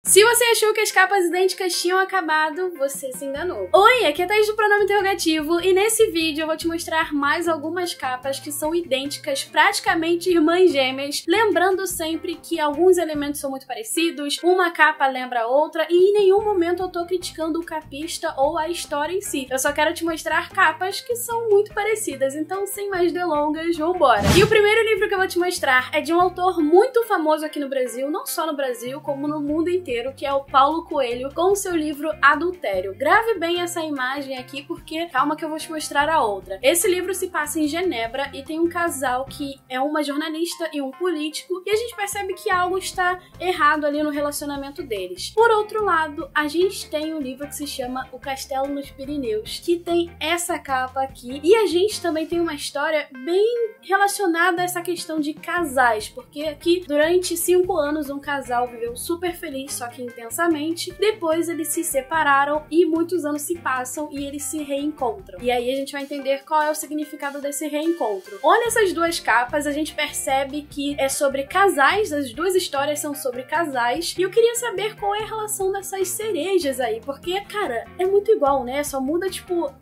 Se você achou que as capas idênticas tinham acabado, você se enganou. Oi, aqui é a Thaís do Pronome Interrogativo e nesse vídeo eu vou te mostrar mais algumas capas que são idênticas, praticamente irmãs gêmeas, lembrando sempre que alguns elementos são muito parecidos, uma capa lembra a outra e em nenhum momento eu tô criticando o capista ou a história em si. Eu só quero te mostrar capas que são muito parecidas, então sem mais delongas, vambora! E o primeiro livro que eu vou te mostrar é de um autor muito famoso aqui no Brasil, não só no Brasil, como no mundo inteiro, que é o Paulo Coelho, com o seu livro Adultério. Grave bem essa imagem aqui, porque calma que eu vou te mostrar a outra. Esse livro se passa em Genebra e tem um casal que é uma jornalista e um político, e a gente percebe que algo está errado ali no relacionamento deles. Por outro lado, a gente tem um livro que se chama O Castelo nos Pirineus, que tem essa capa aqui, e a gente também tem uma história bem relacionada a essa questão de casais, porque aqui, durante 5 anos, um casal viveu super feliz, só que intensamente. Depois eles se separaram e muitos anos se passam e eles se reencontram. E aí a gente vai entender qual é o significado desse reencontro. Olha essas duas capas, a gente percebe que é sobre casais, as duas histórias são sobre casais, e eu queria saber qual é a relação dessas cerejas aí, porque, cara, é muito igual, né? Só muda, tipo,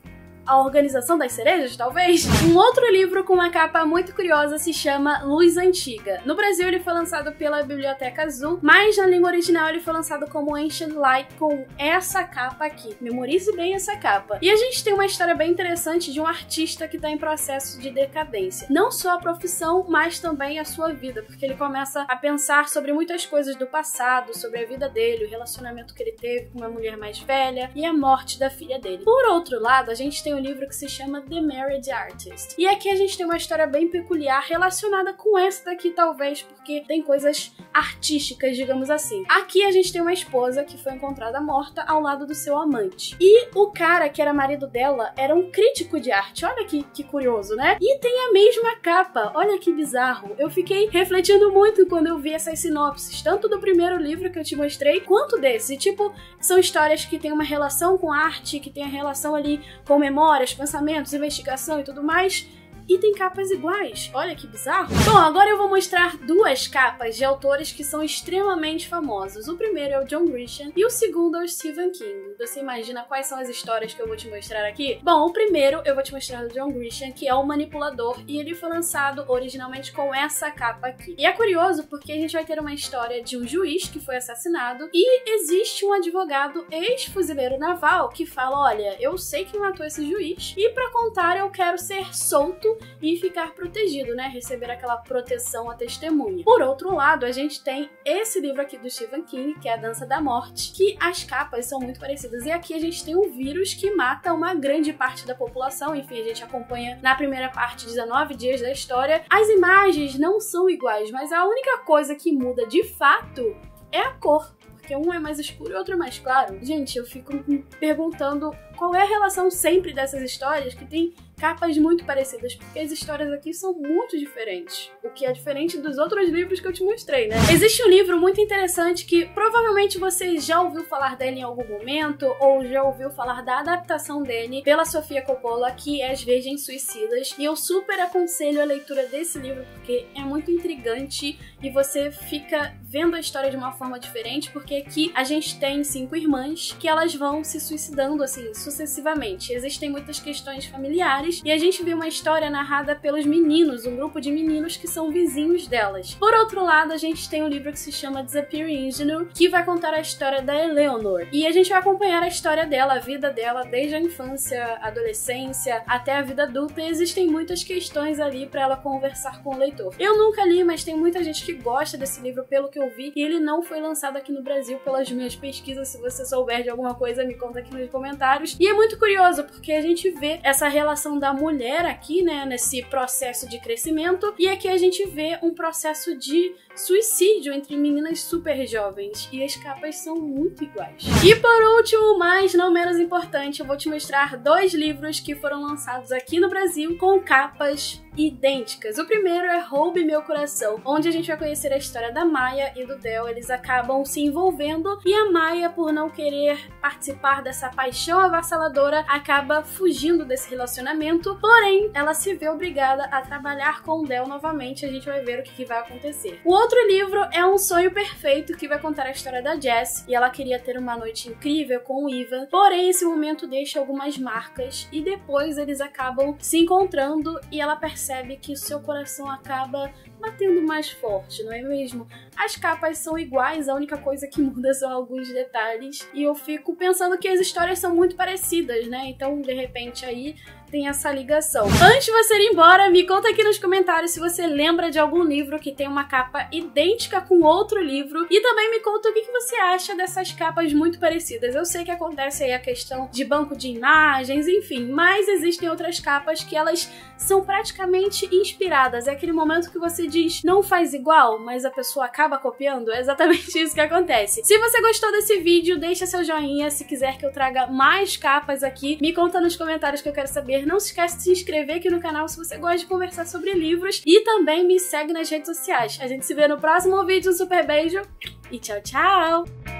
a organização das cerejas, talvez? Um outro livro com uma capa muito curiosa se chama Luz Antiga. No Brasil ele foi lançado pela Biblioteca Azul, mas na língua original ele foi lançado como Ancient Light, com essa capa aqui. Memorize bem essa capa. E a gente tem uma história bem interessante de um artista que está em processo de decadência. Não só a profissão, mas também a sua vida, porque ele começa a pensar sobre muitas coisas do passado, sobre a vida dele, o relacionamento que ele teve com uma mulher mais velha e a morte da filha dele. Por outro lado, a gente tem um livro que se chama The Married Artist. E aqui a gente tem uma história bem peculiar relacionada com essa daqui, talvez, porque tem coisas artísticas, digamos assim. Aqui a gente tem uma esposa que foi encontrada morta ao lado do seu amante. E o cara que era marido dela era um crítico de arte. Olha que curioso, né? E tem a mesma capa. Olha que bizarro. Eu fiquei refletindo muito quando eu vi essas sinopses, tanto do primeiro livro que eu te mostrei, quanto desse. E, tipo, são histórias que têm uma relação com arte, que tem a relação ali com memórias, pensamentos, investigação e tudo mais, e tem capas iguais. Olha que bizarro. Bom, agora eu vou mostrar duas capas de autores que são extremamente famosos. O primeiro é o John Grisham e o segundo é o Stephen King. Você imagina quais são as histórias que eu vou te mostrar aqui? Bom, o primeiro eu vou te mostrar do John Grisham, que é o Manipulador, e ele foi lançado originalmente com essa capa aqui. E é curioso porque a gente vai ter uma história de um juiz que foi assassinado e existe um advogado ex-fuzileiro naval que fala: olha, eu sei quem matou esse juiz e pra contar eu quero ser solto e ficar protegido, né? Receber aquela proteção à testemunha. Por outro lado, a gente tem esse livro aqui do Stephen King, que é A Dança da Morte, que as capas são muito parecidas. E aqui a gente tem um vírus que mata uma grande parte da população. Enfim, a gente acompanha na primeira parte 19 dias da história. As imagens não são iguais, mas a única coisa que muda de fato é a cor. Porque um é mais escuro e o outro é mais claro. Gente, eu fico me perguntando qual é a relação sempre dessas histórias que tem capas muito parecidas, porque as histórias aqui são muito diferentes, o que é diferente dos outros livros que eu te mostrei, né? Existe um livro muito interessante que provavelmente você já ouviu falar dele em algum momento, ou já ouviu falar da adaptação dele pela Sofia Coppola, que é As Virgens Suicidas, e eu super aconselho a leitura desse livro, porque é muito intrigante e você fica vendo a história de uma forma diferente, porque aqui a gente tem 5 irmãs que elas vão se suicidando, assim, sucessivamente. Existem muitas questões familiares e a gente vê uma história narrada pelos meninos, um grupo de meninos que são vizinhos delas. Por outro lado, a gente tem um livro que se chama Disappearing Ingenuine, que vai contar a história da Eleanor. E a gente vai acompanhar a história dela, a vida dela, desde a infância, adolescência, até a vida adulta, e existem muitas questões ali para ela conversar com o leitor. Eu nunca li, mas tem muita gente que gosta desse livro, pelo que eu vi, e ele não foi lançado aqui no Brasil pelas minhas pesquisas. Se você souber de alguma coisa, me conta aqui nos comentários. E é muito curioso, porque a gente vê essa relação da mulher aqui, né, nesse processo de crescimento, e aqui a gente vê um processo de suicídio entre meninas super jovens, e as capas são muito iguais. E por último, mas não menos importante, eu vou te mostrar 2 livros que foram lançados aqui no Brasil com capas idênticas. O primeiro é Roube Meu Coração, onde a gente vai conhecer a história da Maya e do Del. Eles acabam se envolvendo e a Maya, por não querer participar dessa paixão avassaladora, acaba fugindo desse relacionamento, porém ela se vê obrigada a trabalhar com o Del novamente. A gente vai ver o que vai acontecer. O outro livro é Um Sonho Perfeito, que vai contar a história da Jess, e ela queria ter uma noite incrível com o Ivan, porém esse momento deixa algumas marcas e depois eles acabam se encontrando e ela percebe que o seu coração acaba batendo mais forte, não é mesmo? As capas são iguais, a única coisa que muda são alguns detalhes e eu fico pensando que as histórias são muito parecidas, né? Então, de repente, aí tem essa ligação. Antes de você ir embora, me conta aqui nos comentários se você lembra de algum livro que tem uma capa idêntica com outro livro e também me conta o que você acha dessas capas muito parecidas. Eu sei que acontece aí a questão de banco de imagens, enfim, mas existem outras capas que elas são praticamente inspiradas. É aquele momento que você diz, não faz igual, mas a pessoa acaba copiando. É exatamente isso que acontece. Se você gostou desse vídeo, deixa seu joinha. Se quiser que eu traga mais capas aqui, me conta nos comentários que eu quero saber. Não se esquece de se inscrever aqui no canal se você gosta de conversar sobre livros e também me segue nas redes sociais. A gente se vê no próximo vídeo. Um super beijo e tchau, tchau!